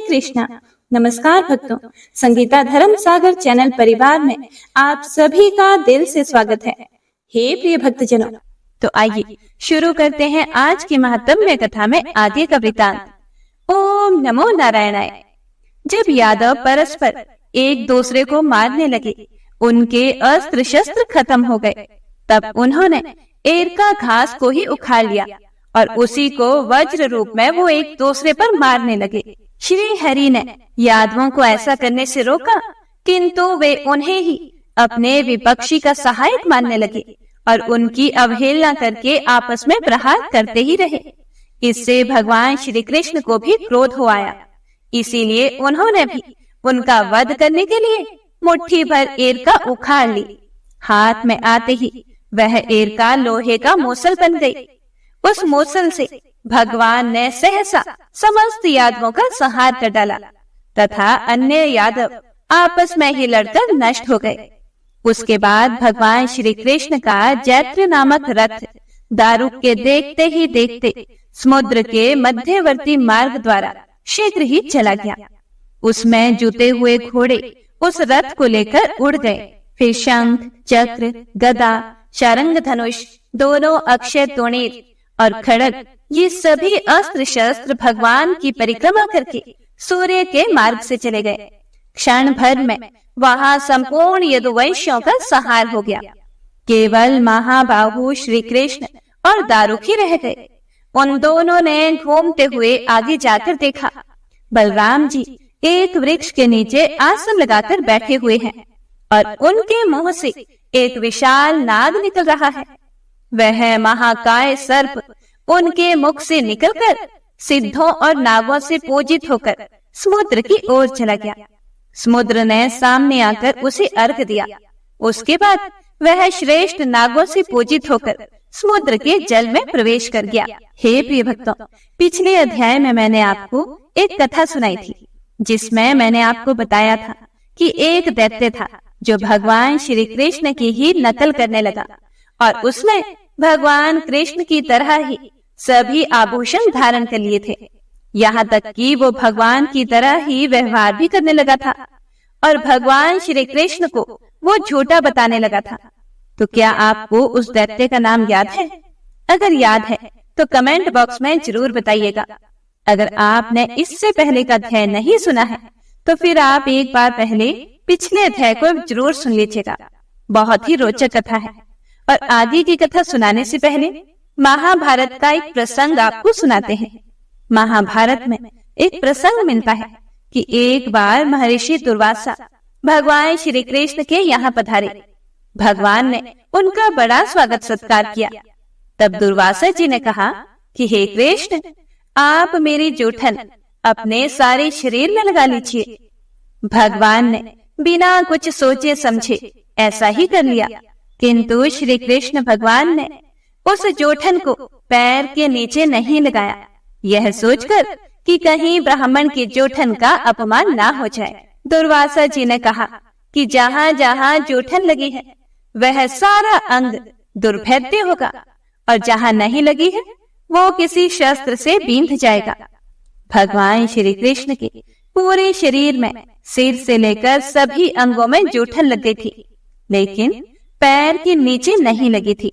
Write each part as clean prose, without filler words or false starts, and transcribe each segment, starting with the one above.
कृष्णा। नमस्कार भक्तों, संगीता धर्म सागर चैनल परिवार में आप सभी का दिल से स्वागत है। हे प्रिय भक्तजनों, तो आइए शुरू करते हैं आज की महात्म्य कथा में आगे का वृतांत। ओम नमो नारायणाय। जब यादव परस्पर एक दूसरे को मारने लगे, उनके अस्त्र शस्त्र खत्म हो गए, तब उन्होंने एरका घास को ही उखाड़ लिया और उसी को वज्र रूप में वो एक दूसरे पर मारने लगे। श्री हरि ने यादवों को ऐसा करने से रोका, किंतु वे उन्हें ही अपने विपक्षी का सहायक मानने लगे और उनकी अवहेलना करके आपस में प्रहार करते ही रहे। इससे भगवान श्री कृष्ण को भी क्रोध हो आया। इसीलिए उन्होंने भी उनका वध करने के लिए मुट्ठी भर एरका उखाड़ ली। हाथ में आते ही वह एरका लोहे का मूसल बन गई। उस मूसल से भगवान ने सहसा समस्त यादवों का संहार कर डाला तथा अन्य यादव आपस में ही लड़कर नष्ट हो गए। उसके बाद भगवान श्री कृष्ण का जैत्र नामक रथ दारुक के देखते ही देखते समुद्र के मध्यवर्ती मार्ग द्वारा शीघ्र ही चला गया। उसमें जुते हुए घोड़े उस रथ को लेकर उड़ गए। फिर शंख, चक्र, गदा, शारंग धनुष, दोनों अक्षय तोणीर और खड़ग, ये सभी अस्त्र शस्त्र भगवान की परिक्रमा करके सूर्य के मार्ग से चले गए। क्षण भर में वहां संपूर्ण यदुवंशियों का संहार हो गया। केवल महाबाहु श्री कृष्ण और दारुक ही रह गए। उन दोनों ने घूमते हुए आगे जाकर देखा, बलराम जी एक वृक्ष के नीचे आसन लगाकर बैठे हुए हैं और उनके मुंह से एक विशाल नाग निकल रहा है। वह महाकाय सर्प उनके मुख से निकलकर सिद्धों और नागों से पूजित होकर समुद्र की ओर चला गया। समुद्र ने सामने आकर उसे अर्घ दिया। उसके बाद वह श्रेष्ठ नागों से पूजित होकर समुद्र के जल में प्रवेश कर गया। हे प्रिय भक्तों, पिछले अध्याय में मैंने आपको एक कथा सुनाई थी, जिसमें मैंने आपको बताया था कि एक दैत्य था जो भगवान श्री कृष्ण की ही नकल करने लगा और उसने भगवान कृष्ण की तरह ही सभी आभूषण धारण कर लिए थे। यहाँ तक कि वो भगवान की तरह ही व्यवहार भी करने लगा था और भगवान श्री कृष्ण को वो झूठा बताने लगा था। तो क्या आपको उस दैत्य का नाम याद है? अगर याद है तो कमेंट बॉक्स में जरूर बताइएगा। अगर आपने इससे पहले का अध्याय नहीं सुना है तो फिर आप एक बार पहले पिछले अध्याय को जरूर सुन लीजिएगा। बहुत ही रोचक कथा है। और आगे की कथा सुनाने से पहले महाभारत का एक प्रसंग आपको सुनाते हैं। महाभारत में एक प्रसंग मिलता है कि एक बार महर्षि दुर्वासा भगवान श्री कृष्ण के यहाँ पधारे। भगवान ने उनका बड़ा स्वागत सत्कार किया। तब दुर्वासा जी ने कहा कि हे कृष्ण, आप मेरी जूठन अपने सारे शरीर में लगा लीजिए। भगवान ने बिना कुछ सोचे समझे ऐसा ही कर लिया, किंतु श्री कृष्ण भगवान ने उस जोठन को पैर के नीचे नहीं लगाया, यह सोचकर कि कहीं ब्राह्मण की जोठन का अपमान ना हो जाए। दुर्वासा जी ने कहा कि जहाँ जहाँ जोठन लगी है वह सारा अंग दुर्भेद्य होगा और जहाँ नहीं लगी है वो किसी शस्त्र से बींध जाएगा। भगवान श्री कृष्ण के पूरे शरीर में सिर से लेकर सभी अंगों में जोठन लग गई थी, लेकिन पैर के नीचे नहीं लगी थी।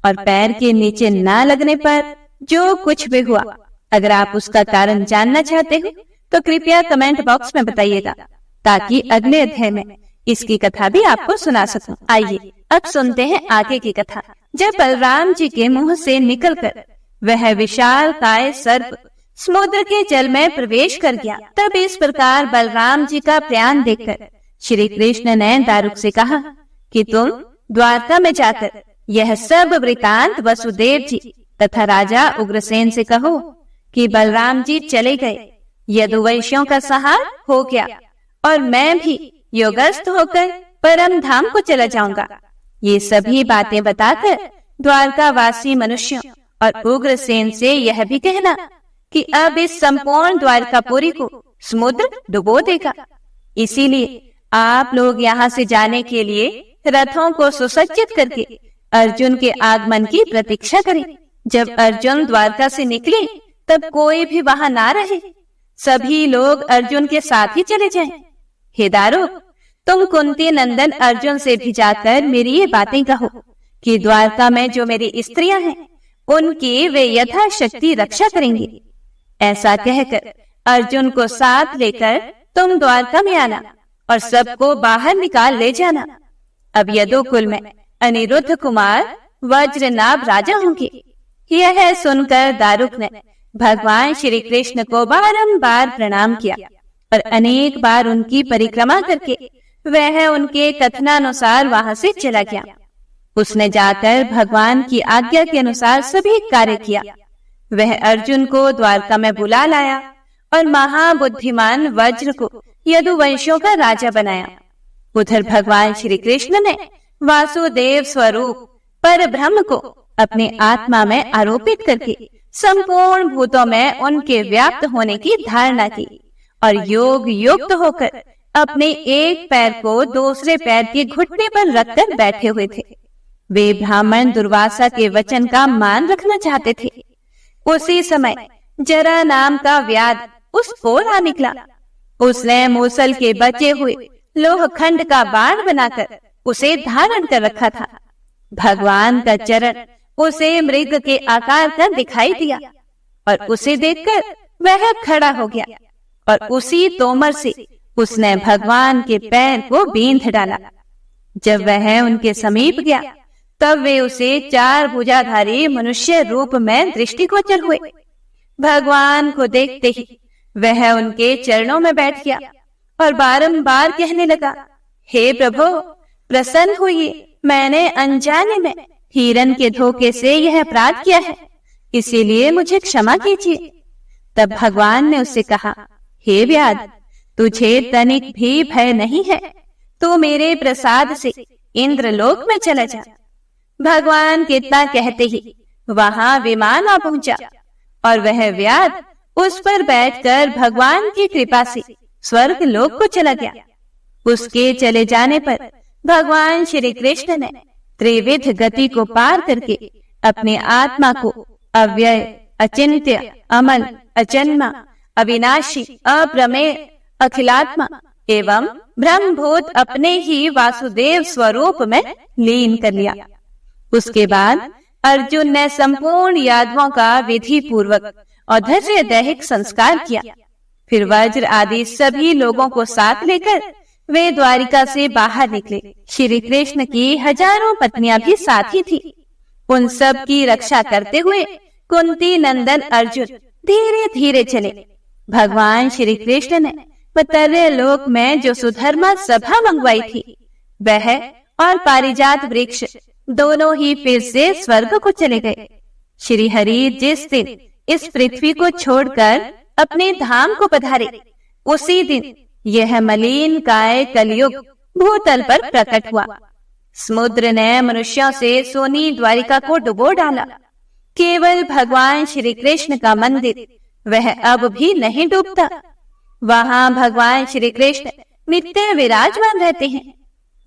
और पैर के नीचे ना लगने पर जो कुछ भी हुआ, अगर आप उसका कारण जानना चाहते हो तो कृपया कमेंट बॉक्स में बताइएगा, ताकि अगले अध्याय में इसकी कथा भी आपको सुना सकूं। आइए अब सुनते हैं आगे की कथा। जब बलराम जी के मुंह से निकलकर वह विशाल काय सर्प समुद्र के जल में प्रवेश कर गया, तब इस प्रकार बलराम जी का प्रयाण देखकर श्री कृष्ण ने दारुक से कहा कि तुम द्वारका में जाकर यह सब वृतांत वसुदेव जी तथा राजा उग्रसेन से कहो कि बलराम जी चले गए, यदुवंशियों का संहार हो गया और मैं भी योगस्थ होकर परम धाम को चला जाऊंगा। ये सभी बातें बताकर द्वारका वासी मनुष्यों और उग्रसेन से यह भी कहना कि अब इस संपूर्ण द्वारकापुरी को समुद्र डुबो देगा। इसीलिए आप लोग यहाँ से जाने के लिए रथों को सुसज्जित करके अर्जुन के आगमन की प्रतीक्षा करें। जब अर्जुन द्वारका से निकले तब कोई भी वहां ना रहे, सभी लोग अर्जुन के साथ ही चले जाएं। हे दारुक, तुम कुंती नंदन अर्जुन से भी जाकर मेरी ये बातें कहो कि द्वारका में जो मेरी स्त्रियां हैं उनकी वे यथाशक्ति रक्षा करेंगी। ऐसा कहकर अर्जुन को साथ लेकर तुम द्वारका में आना और सबको बाहर निकाल ले जाना। अब यदुकुल में अनिरुद्ध कुमार वज्रनाभ राजा होंगे। यह सुनकर दारुक ने भगवान श्री कृष्ण को बारंबार प्रणाम किया और अनेक बार उनकी परिक्रमा करके वह उनके कथनानुसार वहां से चला गया। उसने जाकर भगवान की आज्ञा के अनुसार सभी कार्य किया। वह अर्जुन को द्वारका में बुला लाया और महाबुद्धिमान वज्र को यदुवंशियों का राजा बनाया। उधर भगवान श्री कृष्ण ने वासुदेव स्वरूप पर ब्रह्म को अपने आत्मा में आरोपित करके संपूर्ण भूतों में उनके व्याप्त होने की धारणा की और योग युक्त होकर अपने एक पैर को दूसरे पैर के घुटने पर रखकर बैठे हुए थे। वे ब्राह्मण दुर्वासा के वचन का मान रखना चाहते थे। उसी समय जरा नाम का व्याध उस ओर आ निकला। उसने मूसल के बचे हुए लोहखंड का बाण बनाकर उसे धारण कर रखा था। भगवान का चरण उसे मृग के आकार का दिखाई दिया और उसे देखकर वह खड़ा हो गया और उसी तोमर से उसने भगवान के पैर को बींध डाला। जब वह उनके समीप गया तब वे उसे 4 भुजाधारी मनुष्य रूप में दृष्टिगोचर हुए। भगवान को देखते ही वह उनके चरणों में बैठ गया और बारंबार कहने लगा, हे प्रभु, प्रसन्न होइए, मैंने अनजाने में हिरण के धोखे से यह अपराध किया है, इसीलिए मुझे क्षमा कीजिए। तब भगवान ने उससे कहा, हे व्याध, तुझे तनिक भी भय नहीं है, तू मेरे प्रसाद से इंद्रलोक में चला जा। भगवान कितना कहते ही वहां विमान आ पहुंचा और वह व्याध उस पर बैठकर भगवान की कृपा से स्वर्ग लोक को चला गया। उसके चले जाने पर भगवान श्री कृष्ण ने त्रिविध गति को पार करके अपने आत्मा को अव्यय, अचिंत्य, अमल, अजन्मा, अविनाशी, अप्रमेय, अखिलात्मा एवं ब्रह्मभूत अपने ही वासुदेव स्वरूप में लीन कर लिया। उसके बाद अर्जुन ने संपूर्ण यादवों का विधि पूर्वक और धैर्य दैहिक संस्कार किया। फिर वज्र आदि सभी लोगों को साथ लेकर वे द्वारिका से बाहर निकले। श्री कृष्ण की हजारों पत्नियां भी साथ ही थी। उन सब की रक्षा करते हुए कुंती नंदन अर्जुन धीरे धीरे चले। भगवान श्री कृष्ण ने पतर्य लोक में जो सुधर्मा सभा मंगवाई थी वह और पारिजात वृक्ष दोनों ही फिर से स्वर्ग को चले गए। श्री हरि जिस दिन इस पृथ्वी को छोड़कर अपने धाम को पधारे उसी दिन यह मलिन काय कलयुग भूतल पर प्रकट हुआ। समुद्र ने मनुष्यों से सोनी द्वारिका को डुबो डाला। केवल भगवान श्री कृष्ण का मंदिर वह अब भी नहीं डूबता। वहां भगवान श्री कृष्ण नित्य विराजमान रहते हैं।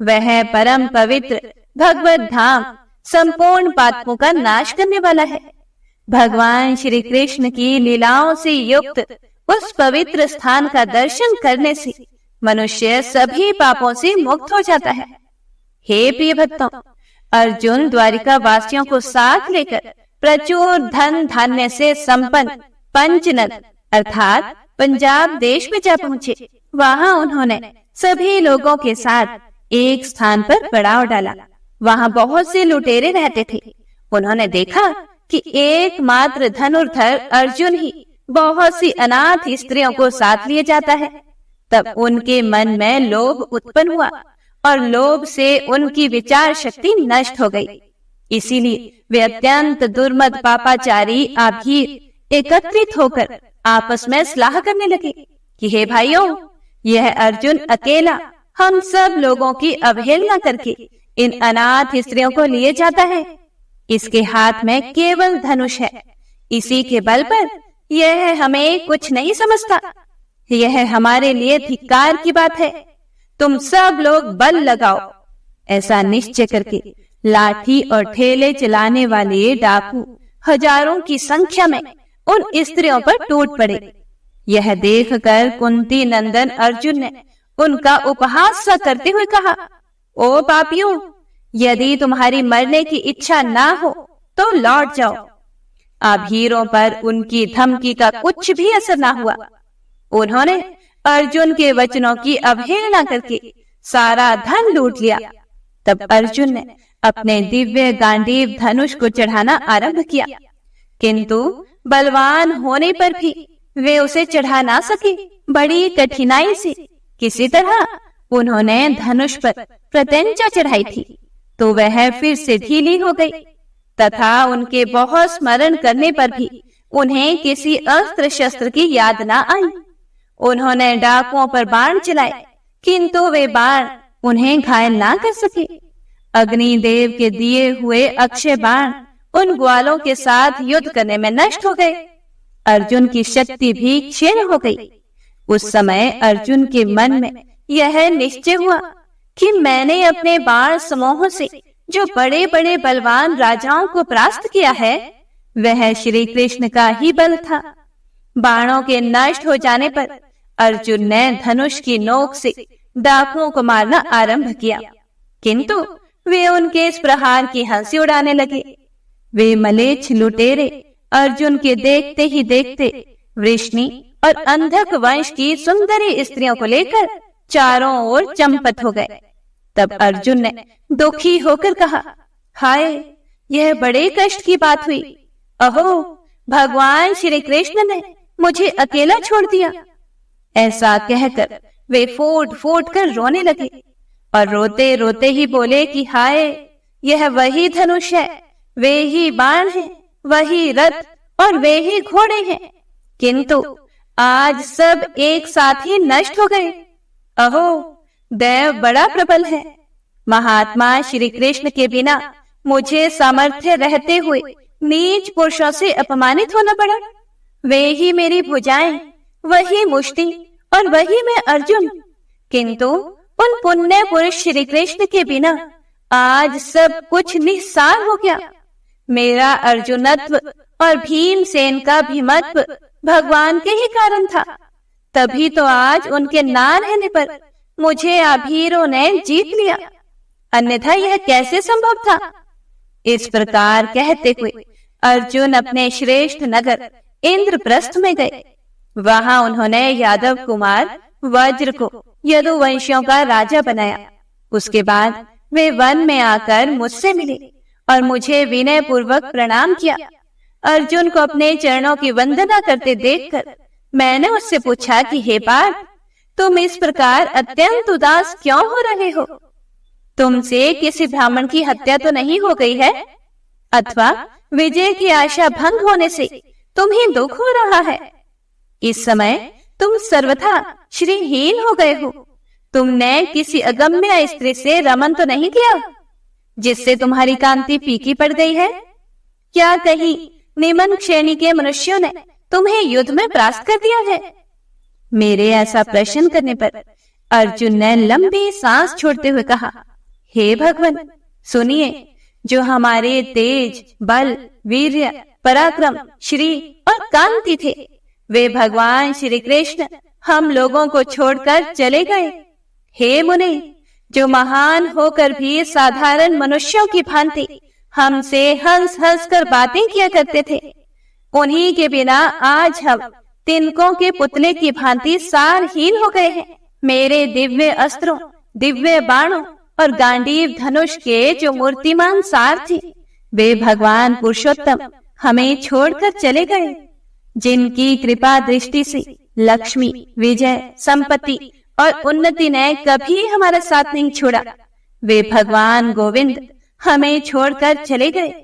वह परम पवित्र भगवत धाम संपूर्ण पापों का नाश करने वाला है। भगवान श्री कृष्ण की लीलाओं से युक्त उस पवित्र स्थान का दर्शन करने से मनुष्य सभी पापों से मुक्त हो जाता है। हे प्रिय भक्तों, अर्जुन द्वारिका वासियों को साथ लेकर प्रचुर धन धान्य से संपन्न पंचनद अर्थात पंजाब देश में जा पहुंचे। वहां उन्होंने सभी लोगों के साथ एक स्थान पर पड़ाव डाला। वहां बहुत से लुटेरे रहते थे। उन्होंने देखा कि एकमात्र धनुर्धर अर्जुन ही बहुत सी अनाथ स्त्रियों को साथ लिए जाता है। तब उनके मन में लोभ उत्पन्न हुआ और लोभ से उनकी विचार शक्ति नष्ट हो गई। इसीलिए वे अत्यंत दुर्मद पापाचारी आभीर एकत्रित होकर आपस में सलाह करने लगे कि हे भाइयों, यह अर्जुन अकेला हम सब लोगों की अवहेलना करके इन अनाथ स्त्रियों को लिए जाता है। इसके हाथ में केवल धनुष है। इसी के बल पर यह हमें कुछ नहीं समझता। यह हमारे लिए धिक्कार की बात है। तुम सब लोग बल लगाओ। ऐसा निश्चय करके लाठी और ठेले चलाने वाले डाकू हजारों की संख्या में उन स्त्रियों पर टूट पड़े। यह देखकर कुंती नंदन अर्जुन ने उनका उपहास सा करते हुए कहा, ओ पापियों, यदि तुम्हारी मरने की इच्छा ना हो तो लौट जाओ। अभीरों पर उनकी धमकी का कुछ भी असर ना हुआ। उन्होंने अर्जुन के वचनों की अवहेलना करके सारा धन लूट लिया। तब अर्जुन ने अपने दिव्य गांडीव धनुष को चढ़ाना आरंभ किया, किंतु बलवान होने पर भी वे उसे चढ़ा ना सके। बड़ी कठिनाई से किसी तरह उन्होंने धनुष पर प्रत्यंचा चढ़ाई थी, तो वह फिर से ढीली हो गई तथा उनके बहुत स्मरण करने पर भी उन्हें किसी अस्त्र शस्त्र की याद ना आई। उन्होंने डाकुओं पर बाण चलाए, किंतु वे बाण उन्हें घायल ना कर सके। अग्निदेव के दिए हुए अक्षय बाण उन ग्वालों के साथ युद्ध करने में नष्ट हो गए। अर्जुन की शक्ति भी क्षीण हो गई। उस समय अर्जुन के मन में यह निश्चय हुआ कि मैंने अपने बाण समूह से जो बड़े बड़े बलवान राजाओं को परास्त किया है, वह श्री कृष्ण का ही बल था। बाणों के नष्ट हो जाने पर अर्जुन ने धनुष की नोक से डाकुओं को मारना आरंभ किया, किंतु वे उनके इस प्रहार की हंसी उड़ाने लगे। वे मलेच्छ लुटेरे अर्जुन के देखते ही देखते वृष्णि और अंधक वंश की सुंदरी स्त्रियों को लेकर चारों ओर चंपत हो गए। तब अर्जुन ने दुखी होकर कहा, हाय, यह बड़े कष्ट की बात हुई। अहो, भगवान श्री कृष्ण ने मुझे अकेला छोड़ दिया। ऐसा कहकर वे फूट फूट कर रोने लगे और रोते रोते ही बोले कि हाय, यह वही धनुष है, वे ही बाण हैं, वही रथ और वे ही घोड़े हैं, किंतु आज सब एक साथ ही नष्ट हो गए। अहो, देव बड़ा प्रबल है। महात्मा श्री कृष्ण के बिना मुझे सामर्थ्य रहते हुए नीच पुरुषों से अपमानित होना पड़ा। वे ही मेरी भुजाएं, वही मुष्टि और वही मैं अर्जुन, किंतु उन पुण्य पुरुष श्री कृष्ण के बिना आज सब कुछ निस्सार हो गया। मेरा अर्जुनत्व और भीमसेन का भीमत्व भगवान के ही कारण था, तभी तो आज उनके ना रहने पर मुझे अभीरों ने जीत लिया, अन्यथा यह कैसे संभव था। इस प्रकार कहते हुए अर्जुन अपने श्रेष्ठ नगर इंद्रप्रस्थ में गए। वहां उन्होंने यादव कुमार वज्र को यदुवंशियों का राजा बनाया। उसके बाद वे वन में आकर मुझसे मिले और मुझे विनय पूर्वक प्रणाम किया। अर्जुन को अपने चरणों की वंदना करते देखकर मैंने उससे पूछा कि हे पार्थ, तुम इस प्रकार अत्यंत उदास क्यों हो रहे हो? तुमसे किसी ब्राह्मण की हत्या तो नहीं हो गई है, अथवा विजय की आशा भंग होने से तुम्हें दुख हो रहा है? इस समय तुम सर्वथा श्रीहीन हो गए हो। तुमने किसी अगम्य स्त्री से रमन तो नहीं किया, जिससे तुम्हारी कांति फीकी पड़ गई है? क्या कहीं निम्न श्रेणी के मनुष्यों ने तुम्हें युद्ध में परास्त कर दिया है? मेरे ऐसा प्रश्न करने पर अर्जुन ने लंबी सांस छोड़ते हुए कहा, हे भगवान, सुनिए, जो हमारे तेज, बल, वीर्य, पराक्रम, श्री और कांति थे, वे भगवान श्री कृष्ण हम लोगों को छोड़कर चले गए। हे मुने, जो महान होकर भी साधारण मनुष्यों की भांति हमसे हंस हंस कर बातें किया करते थे, उन्हीं के बिना आज हम तिनकों के पुतले की भांति सारहीन हो गए हैं। मेरे दिव्य अस्त्रों, दिव्य बाणों और गांडीव धनुष के जो मूर्तिमान सार थे, वे भगवान पुरुषोत्तम हमें छोड़कर चले गए। जिनकी कृपा दृष्टि से लक्ष्मी, विजय, संपत्ति और उन्नति ने कभी हमारा साथ नहीं छोड़ा, वे भगवान गोविंद हमें छोड़कर चले गए।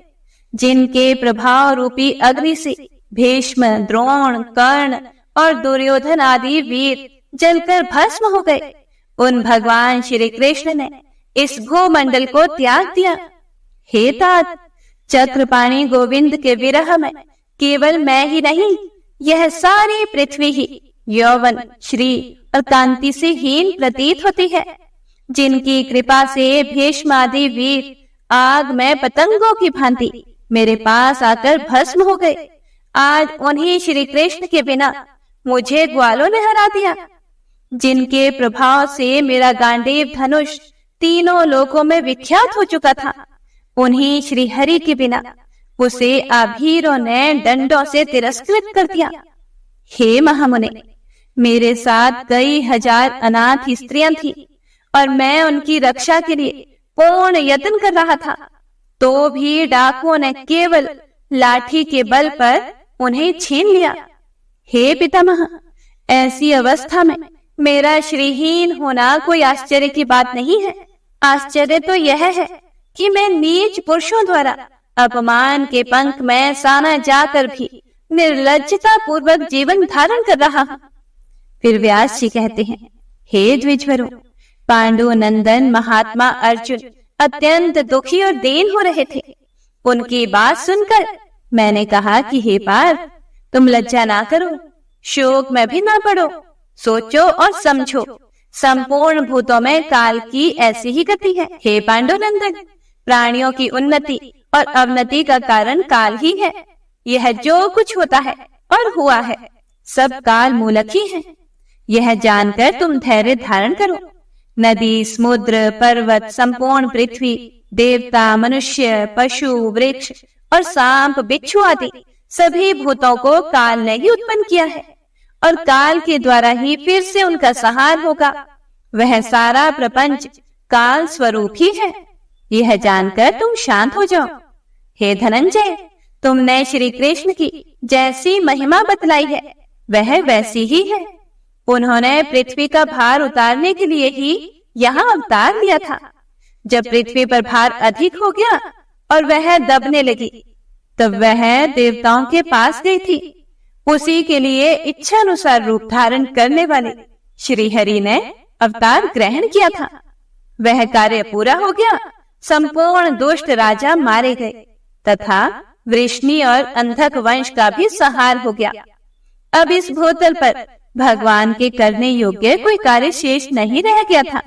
जिनके प्रभाव रूपी अग्नि से भीष्म, द्रोण, कर्ण और दुर्योधन आदि वीर जलकर भस्म हो गए, उन भगवान श्री कृष्ण ने इस भूमंडल को त्याग दिया। हे तात, चक्रपाणी गोविंद के विरह में केवल मैं ही नहीं, यह सारी पृथ्वी ही यौवन, श्री और कांति से हीन प्रतीत होती है। जिनकी कृपा से भीष्म आदि वीर आग में पतंगों की भांति मेरे पास आकर भस्म हो गए, आज उन्हीं श्री कृष्ण के बिना मुझे ग्वालों ने हरा दिया, जिनके प्रभाव से मेरा गांडीव धनुष तीनों लोकों में विख्यात हो चुका था। उन्हीं श्री हरि के बिना उसे अभीरों ने डंडों से तिरस्कृत कर दिया। हे महामुने, मेरे साथ कई हजार अनाथ स्त्रियां थी और मैं उनकी रक्षा के लिए पूर्ण यत्न कर रहा था, तो भी डाकुओं ने केवल लाठी के बल पर उन्हें छीन लिया। हे पितामह, ऐसी अवस्था में मेरा श्रीहीन होना कोई आश्चर्य की बात नहीं है। आश्चर्य तो यह है कि मैं नीच पुरुषों द्वारा अपमान के पंख में साना जाकर भी निर्लज्जता पूर्वक जीवन धारण कर रहा हूँ। फिर व्यास जी कहते हैं, हे द्विजवरों, पांडु नंदन महात्मा अर्जुन अत्यंत दुखी और दीन हो रहे थे। उनकी बात सुनकर मैंने कहा कि हे पार्थ, तुम लज्जा ना करो, शोक में भी ना पड़ो, सोचो और समझो, संपूर्ण भूतों में काल की ऐसी ही गति है। हे पांडुनंदन, प्राणियों की उन्नति और अवनति का कारण काल ही है। यह जो कुछ होता है और हुआ है सब काल मूलक ही है। यह जानकर तुम धैर्य धारण करो। नदी, समुद्र, पर्वत, संपूर्ण पृथ्वी, देवता, मनुष्य, पशु, वृक्ष और सांप, बिच्छू आदि सभी भूतों को काल ने ही उत्पन्न किया है और काल के द्वारा ही फिर से उनका संहार होगा। वह सारा प्रपंच काल स्वरूप ही है। यह जानकर तुम शांत हो जाओ। हे धनंजय, तुमने श्री कृष्ण की जैसी महिमा बतलाई है वह वैसी ही है। उन्होंने पृथ्वी का भार उतारने के लिए ही यहाँ अवतार लिया था। जब पृथ्वी पर भार अधिक हो गया और वह दबने लगी, तब वह देवताओं के पास गई थी। उसी के लिए इच्छा अनुसार रूप धारण करने वाले श्री हरि ने अवतार ग्रहण किया था। वह कार्य पूरा हो गया। संपूर्ण दुष्ट राजा मारे गए तथा वृष्णि और अंधक वंश का भी संहार हो गया। अब इस भूतल पर भगवान के करने योग्य कोई कार्य शेष नहीं रह गया था।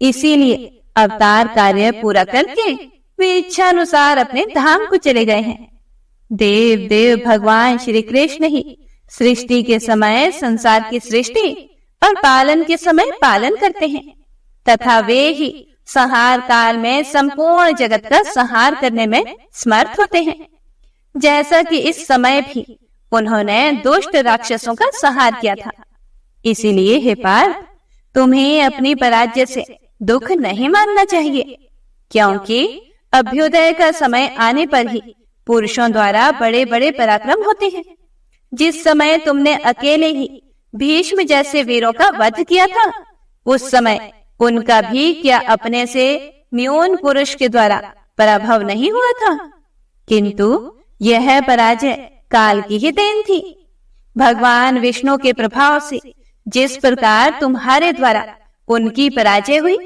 इसीलिए अवतार कार्य पूरा करके वे इच्छा अनुसार अपने धाम को चले गए हैं। देव देव भगवान श्री कृष्ण ही सृष्टि के समय संसार की सृष्टि और पालन के समय पालन करते हैं तथा वे ही संहार काल में संपूर्ण जगत का संहार करने में समर्थ होते हैं। जैसा कि इस समय भी उन्होंने दुष्ट राक्षसों का संहार किया था। इसीलिए हे पार्थ, तुम्हें अपनी पराजय से दुख नहीं मानना चाहिए, क्योंकि अभ्युदय का समय आने पर ही पुरुषों द्वारा बड़े बड़े पराक्रम होते हैं। जिस समय तुमने अकेले ही भीष्म जैसे वीरों का वध किया था, उस समय उनका भी क्या अपने से न्यून पुरुष के द्वारा पराभव नहीं हुआ था? किंतु यह पराजय काल की ही देन थी। भगवान विष्णु के प्रभाव से जिस प्रकार तुम्हारे द्वारा उनकी पराजय हुई,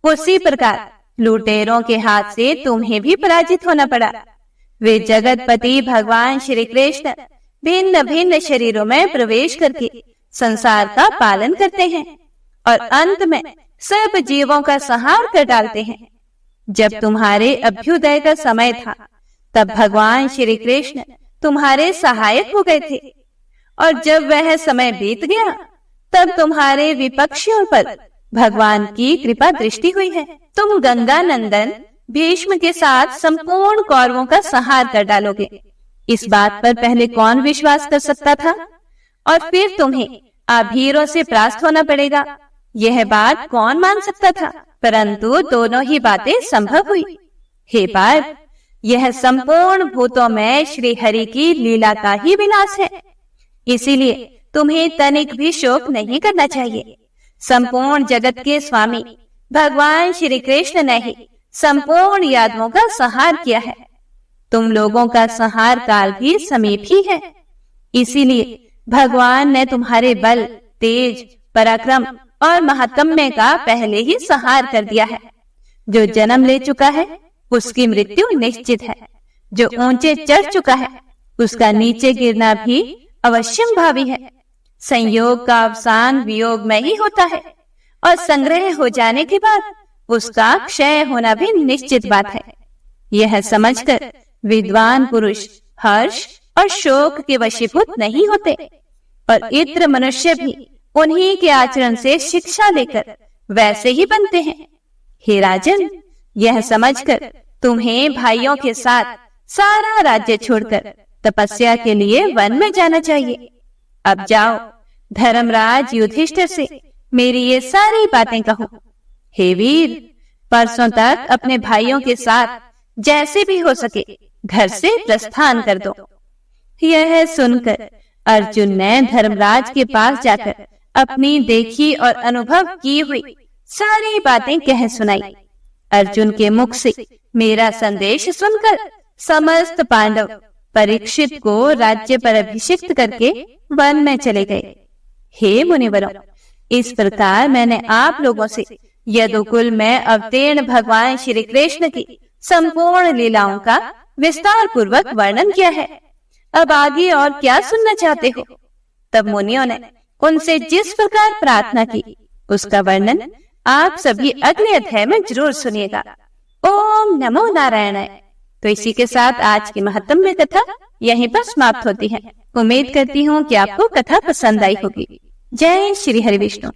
उसी प्रकार लुटेरों के हाथ से तुम्हें भी पराजित होना पड़ा। वे जगतपति भगवान श्री कृष्ण भिन्न भिन्न शरीरों में प्रवेश करके संसार का पालन करते हैं और अंत में सब जीवों का संहार कर डालते हैं। जब तुम्हारे अभ्युदय का समय था, तब भगवान श्री कृष्ण तुम्हारे सहायक हो गए थे, और जब वह समय बीत गया, तब तुम्हारे विपक्षियों पर भगवान की कृपा दृष्टि हुई है। तुम गंगा नंदन भीष्म के साथ संपूर्ण कौरवों का संहार कर डालोगे। इस बात पर पहले कौन विश्वास कर सकता था? और फिर तुम्हें अभीरों से परास्त होना पड़ेगा, यह बात कौन मान सकता था? परंतु दोनों ही बातें संभव हुई। हे पार्थ, यह संपूर्ण भूतों में श्री हरि की लीला का ही विलास है। इसीलिए तुम्हें तनिक भी शोक नहीं करना चाहिए। संपूर्ण जगत के स्वामी भगवान श्री कृष्ण ने ही संपूर्ण यादवों का संहार किया है। तुम लोगों का संहार काल भी समीप ही है। इसीलिए भगवान ने तुम्हारे बल, तेज, पराक्रम और महात्म्य का पहले ही संहार कर दिया है। जो जन्म ले चुका है उसकी मृत्यु निश्चित है। जो ऊंचे चढ़ चुका है उसका नीचे गिरना भी अवश्यम भावी है। संयोग का अवसान वियोग में ही होता है और संग्रह हो जाने के बाद उसका क्षय होना भी निश्चित बात है। यह समझकर विद्वान पुरुष हर्ष और शोक के वशीभूत नहीं होते। और इत्र मनुष्य भी उन्हीं के आचरण से शिक्षा लेकर वैसे ही बनते हैं। हे राजन, यह समझकर तुम्हें भाइयों के साथ सारा राज्य छोड़कर तपस्या के लिए वन में जाना चाहिए। अब जाओ, धर्मराज युधिष्ठिर से मेरी ये सारी बातें कहो। हे वीर, परसों तक अपने भाइयों के साथ जैसे भी हो सके घर से प्रस्थान कर दो। यह सुनकर अर्जुन ने धर्मराज के पास जाकर अपनी देखी और अनुभव की हुई सारी बातें कह सुनाई। अर्जुन के मुख से मेरा संदेश सुनकर समस्त पांडव परीक्षित को राज्य पर अभिषिक्त करके वन में चले गए। हे मुनिवरों, इस प्रकार मैंने आप लोगों से यदुकुल में अवतीर्ण भगवान श्री कृष्ण की संपूर्ण लीलाओं का विस्तार पूर्वक वर्णन किया है। अब आगे और क्या सुनना चाहते हो? तब मुनियों ने उनसे जिस प्रकार प्रार्थना की उसका वर्णन आप सभी अगले अध्याय में जरूर सुनिएगा। ओम नमो नारायणाय। तो इसी के साथ आज की महत्वपूर्ण कथा यहीं पर समाप्त होती है। उम्मीद करती हूँ कि आपको कथा पसंद आई होगी। जय श्री हरि विष्णु।